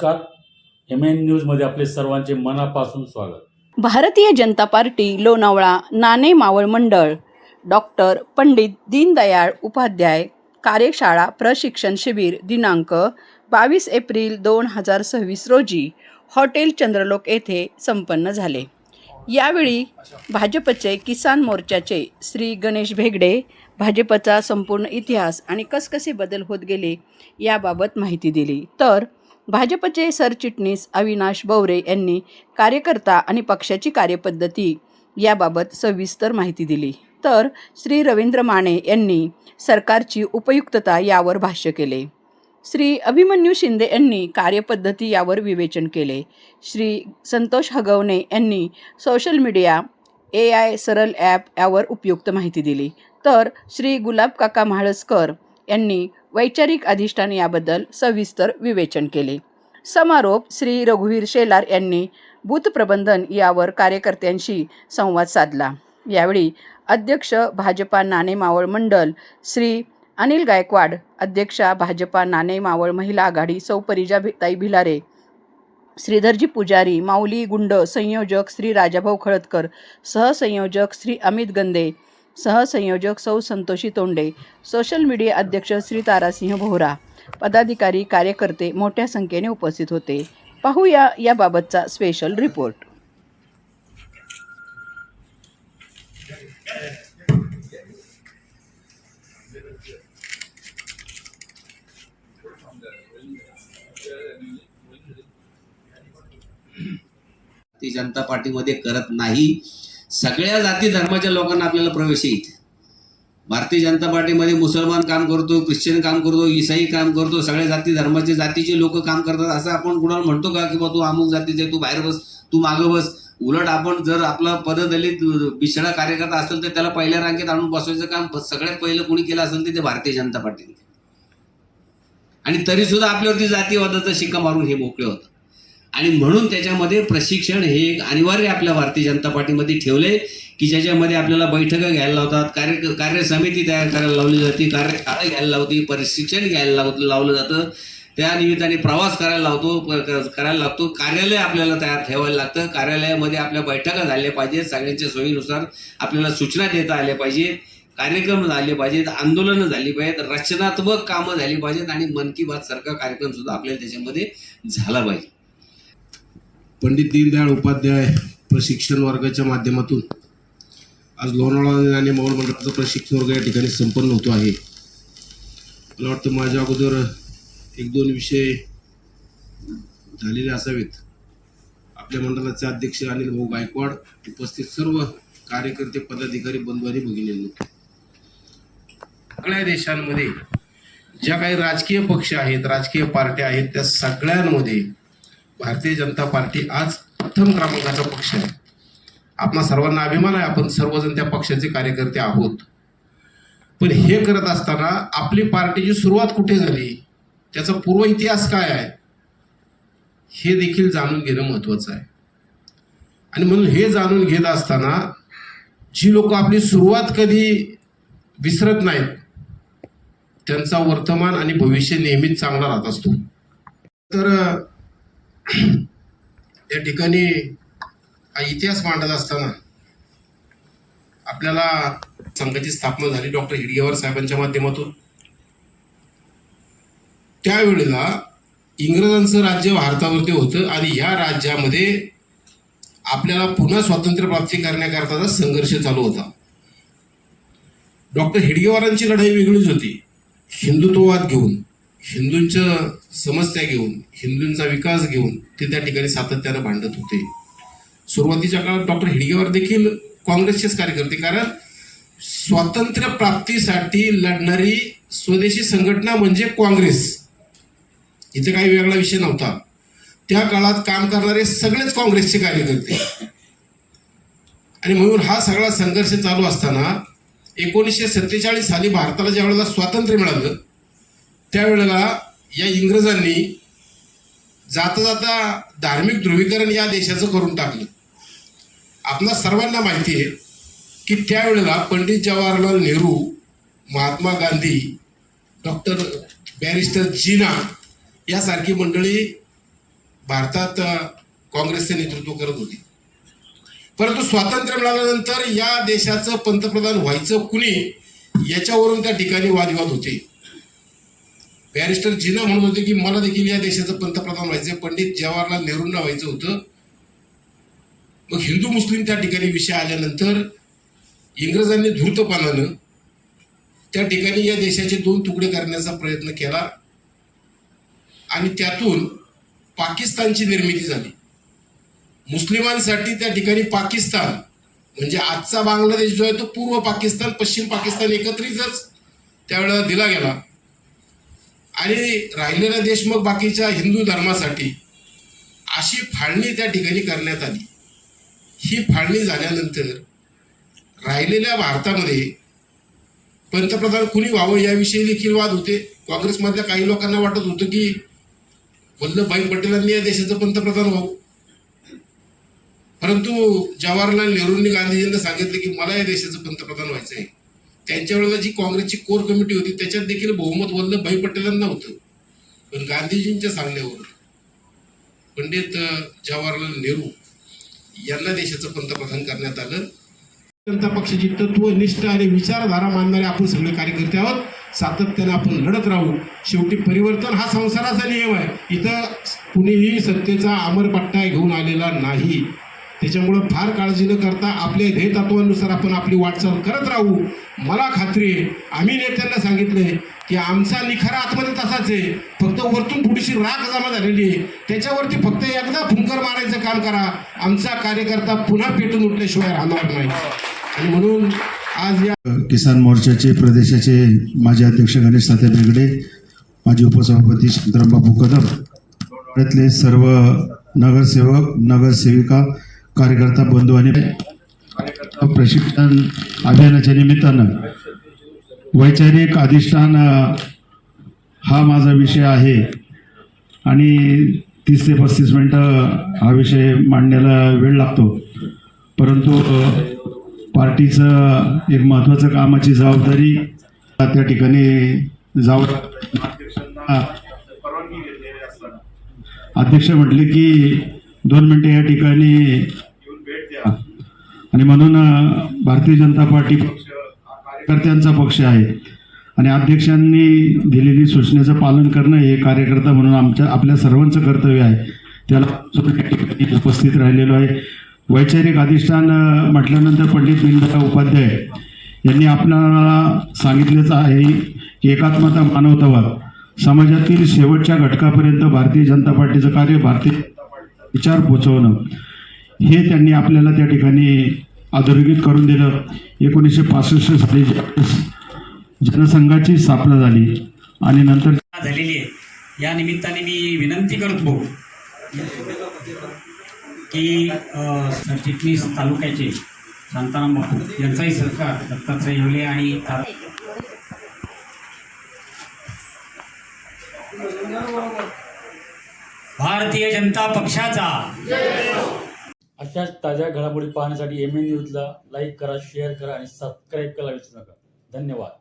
नमस्कार. MN न्यूजमध्ये आपले सर्वांचे मनापासून स्वागत. भारतीय जनता पार्टी लोणावळा नाणे मावळ मंडळ डॉक्टर पंडित दीनदयाळ उपाध्याय कार्यशाळा प्रशिक्षण शिबिर दिनांक 22 एप्रिल 2026 रोजी हॉटेल चंद्रलोक येथे संपन्न झाले. यावेळी भाजपचे किसान मोर्चाचे श्री गणेश भेगडे भाजपचा संपूर्ण इतिहास आणि कसकसे बदल होत गेले याबाबत माहिती दिली. तर भाजपचे सरचिटणीस अविनाश बौरे यांनी कार्यकर्ता आणि पक्षाची कार्यपद्धती याबाबत सविस्तर माहिती दिली. तर श्री रवींद्र माने यांनी सरकारची उपयुक्तता यावर भाष्य केले. श्री अभिमन्यू शिंदे यांनी कार्यपद्धती यावर विवेचन केले. श्री संतोष हगवणे यांनी सोशल मीडिया AI सरळ ॲप यावर उपयुक्त माहिती दिली. तर श्री गुलाब काका म्हाळसकर यांनी वैचारिक अधिष्ठान याबद्दल सविस्तर विवेचन केले. समारोप श्री रघुवीर शेलार यांनी बूथ प्रबंधन यावर कार्यकर्त्यांशी संवाद साधला. यावेळी अध्यक्ष भाजपा नाणे मावळ मंडळ श्री अनिल गायकवाड, अध्यक्षा भाजपा नाणे मावळ महिला आघाडी सौ परिजाताई भिलारे, श्रीधरजी पुजारी, माऊली गुंड, संयोजक श्री राजाभाऊ खळदकर, सहसंयोजक श्री अमित गंदे, सहसंयोजक सौ संतोषी तोंडे, सोशल मीडिया अध्यक्ष श्री तारासिंह भोहरा, पदाधिकारी कार्यकर्ते मोठ्या संख्येने उपस्थित होते. पाहूया याबाबतचा स्पेशल रिपोर्ट. ती जनता पार्टीमध्ये करत नाही. सगळ्या जाती धर्माच्या लोकांना आपल्याला प्रवेश येईल. भारतीय जनता पार्टीमध्ये मुसलमान काम करतो, ख्रिश्चन काम करतो, ईसाई काम करतो, सगळ्या जाती धर्माचे जातीचे लोक काम करतात. असं आपण कुणाला म्हणतो का की बा तू अमुक जातीचे, तू बाहेर बस, तू मागं बस. उलट आपण जर आपला पददलित बिछडा कार्यकर्ता असेल तर त्याला पहिल्या रांगेत आणून बसवायचं काम सगळ्यात पहिलं कोणी केलं असेल ते भारतीय जनता पार्टीने. आणि तरी सुद्धा आपल्यावरती जातीवादाचा शिक्का मारून हे मोकळे होतं. आणि म्हणून त्याच्यामध्ये प्रशिक्षण हे एक अनिवार्य आपल्या भारतीय जनता पार्टीमध्ये ठेवले की ज्याच्यामध्ये आपल्याला बैठका घ्यायला लावतात, कार्य समिती तयार करायला लावली जाते, कार्यशाळा घ्यायला लावते, प्रशिक्षण घ्यायला लावलं जातं, त्या निमित्ताने प्रवास करायला लागतो, कार्यालय आपल्याला तयार ठेवायला लागतं. कार्यालयामध्ये आपल्या बैठका झाल्या पाहिजेत, सगळ्यांच्या सोयीनुसार आपल्याला सूचना देता आल्या पाहिजेत, कार्यक्रम झाले पाहिजेत, आंदोलनं झाली पाहिजेत, रचनात्मक कामं झाली पाहिजेत आणि मन की बात सारखा कार्यक्रम सुद्धा आपल्याला त्याच्यामध्ये झाला पाहिजे. पंडित दीनदयाळ उपाध्याय प्रशिक्षण वर्गाच्या माध्यमातून आज लोणावळा आणि मावळ मंडळाचा प्रशिक्षण वर्ग या ठिकाणी संपन्न होतो आहे. मला वाटतं माझ्या अगोदर 1-2 विषय झालेले असावेत. आपल्या मंडळाचे अध्यक्ष अनिल भाऊ गायकवाड, उपस्थित सर्व कार्यकर्ते, पदाधिकारी, बंधू आणि भगिनींनो, सगळ्या देशांमध्ये ज्या काही राजकीय पक्ष आहेत, राजकीय पार्ट्या आहेत, त्या सगळ्यांमध्ये भारतीय जनता पार्टी आज प्रथम क्रमांकाचा पक्ष आहे. आपणा सर्वांना अभिमान आहे, आपण सर्वजण त्या पक्षाचे कार्यकर्ते आहोत. पण हे करत असताना आपली पार्टीची सुरुवात कुठे झाली, त्याचा पूर्व इतिहास काय आहे हे देखील जाणून घेणं महत्त्वाचं आहे. आणि म्हणून हे जाणून घेत असताना जी लोक आपली सुरुवात कधी विसरत नाहीत त्यांचा वर्तमान आणि भविष्य नेहमीच चांगला राहत असतो. तर या ठिकाणी हा इतिहास मांडत असताना आपल्याला संघाची स्थापना झाली डॉक्टर हिडगेवार साहेबांच्या माध्यमातून. त्यावेळेला इंग्रजांचं राज्य भारतावरती होतं आणि या राज्यामध्ये आपल्याला पुन्हा स्वातंत्र्य प्राप्ती करण्याकरताचा संघर्ष चालू होता. डॉक्टर हिडगेवारांची लढाई वेगळीच होती. हिंदुत्ववाद घेऊन, हिंदूंच्या समस्या घेऊन, हिंदूंचा विकास घेऊन ते त्या ठिकाणी सातत्यानं भांडत होते. सुरुवातीच्या काळात डॉक्टर हिडगेवार देखील काँग्रेसचेच कार्यकर्ते, कारण स्वातंत्र्य प्राप्तीसाठी लढणारी स्वदेशी संघटना म्हणजे काँग्रेस, इथे काही वेगळा विषय नव्हता. त्या काळात काम करणारे सगळेच काँग्रेसचे कार्यकर्ते. आणि म्हणून हा सगळा संघर्ष चालू असताना 1947 साली भारताला ज्या वेळेला स्वातंत्र्य मिळालं त्यावेळेला या इंग्रजांनी जाता जाता धार्मिक ध्रुवीकरण या देशाचं करून टाकलं. आपल्या सर्वांना माहिती आहे की त्यावेळेला पंडित जवाहरलाल नेहरू, महात्मा गांधी, डॉक्टर बॅरिस्टर जीना यासारखी मंडळी भारतात काँग्रेसचे नेतृत्व करत होते. परंतु स्वातंत्र्य मिळाल्यानंतर या देशाचं पंतप्रधान व्हायचं कुणी याच्यावरून त्या ठिकाणी वादविवाद होते. बॅरिस्टर जिना म्हणत होते की मला देखील या देशाचं पंतप्रधान व्हायचं, पंडित जवाहरलाल नेहरूंना व्हायचं होतं. मग हिंदू मुस्लिम त्या ठिकाणी विषय आल्यानंतर इंग्रजांनी धूर्तपणानं त्या ठिकाणी या देशाचे 2 तुकडे करण्याचा प्रयत्न केला आणि त्यातून पाकिस्तानची निर्मिती झाली. मुस्लिमांसाठी त्या ठिकाणी पाकिस्तान म्हणजे आजचा बांगलादेश जो आहे तो पूर्व पाकिस्तान पश्चिम पाकिस्तान एकत्रितच त्यावेळेला दिला गेला आणि राहिलेला देश मग बाकीच्या हिंदू धर्मासाठी अशी फाळणी त्या ठिकाणी करण्यात आली. ही फाळणी झाल्यानंतर राहिलेल्या भारतामध्ये पंतप्रधान कुणी व्हावं याविषयी देखील वाद होते. काँग्रेसमधल्या काही लोकांना वाटत होतं की वल्लभभाई पटेलांनी या देशाचं पंतप्रधान व्हावं, परंतु जवाहरलाल नेहरूंनी गांधीजींना सांगितलं की मला या देशाचं पंतप्रधान व्हायचं आहे. त्यांच्या वेळेला जी काँग्रेसची कोर कमिटी होती त्याच्यात देखील बहुमत वल्लभभाई पटेलांना होतं, पण गांधीजींच्या सांगण्यावर पंडित जवाहरलाल नेहरू यांना देशाचं पंतप्रधान करण्यात आलं. जनता पक्षाची तत्वनिष्ठ आणि विचारधारा मानणारे आपण सगळे कार्यकर्ते आहोत. सातत्याने आपण लढत राहू. शेवटी परिवर्तन हा संसाराचा नियम आहे. इथं कुणीही सत्तेचा अमरपट्टा घेऊन आलेला नाही. त्याच्यामुळं फार काळजी न करता आपल्या ध्येय तत्वानुसार आपण आपली वाटचाल करत राहू. मला खात्री आहे, आम्ही नेत्यांना सांगितलंय की आमचा निखारा आतमध्ये तसाच आहे, फक्त वरतून थोडीशी राख जमा झालेली आहे, त्याच्यावरती फक्त एकदा फुंकर मारायचं काम करा. आमचा कार्यकर्ता पुन्हा पेटून उठल्याशिवाय राहणार नाही. आणि म्हणून आज या किसान मोर्चाचे प्रदेशाचे माजी अध्यक्ष गणेश तात्या बेगडे, माजी उपसभापती शांतारामबापू कदम, यातले सर्व नगरसेवक नगरसेविका कार्यकर्ता बंधू आणि प्रशिक्षण अभियानाच्या निमित्तानं वैचारिक अधिष्ठान हा माझा विषय आहे आणि 30 ते 35 मिनटं हा विषय मांडण्याला वेळ लागतो. परंतु पार्टीचं एक महत्त्वाचं कामाची जबाबदारी त्या ठिकाणी जावं. अध्यक्ष म्हटले की 2 मिनिटे या ठिकाणी येऊन भेट द्या आणि म्हणून भारतीय जनता पार्टी पक्ष कार्यकर्त्यांचा पक्ष आहे आणि अध्यक्षांनी दिलेली सूचनेचं पालन करणं हे कार्यकर्ता म्हणून आपल्या सर्वांचं कर्तव्य आहे. त्याला उपस्थित राहिलेलो आहे. वैचारिक अधिष्ठान म्हटल्यानंतर पंडित दीनदयाळ उपाध्याय यांनी आपल्याला सांगितलेच आहे की एकात्मता मानवतावाद समाजातील शेवटच्या घटकापर्यंत भारतीय जनता पार्टीचं कार्य भारतीय विचार पोचवणं हे त्यांनी आपल्याला त्या ठिकाणी अधोरेखित करून दिलं. 1965 साली जनसंघाची स्थापना झाली आणि नंतर झालेली आहे. या निमित्ताने मी विनंती करतो की सरचिटणीस तालुक्याचे शांताराम बापू यांचाही सहकार दत्तात्रय येवले आणि भारतीय जनता पक्षाचा अशाच ताज्या घडामोडी पाहण्यासाठी MN न्यूजला लाईक करा, शेअर करा आणि सबस्क्राईब करायला विसरू नका. धन्यवाद.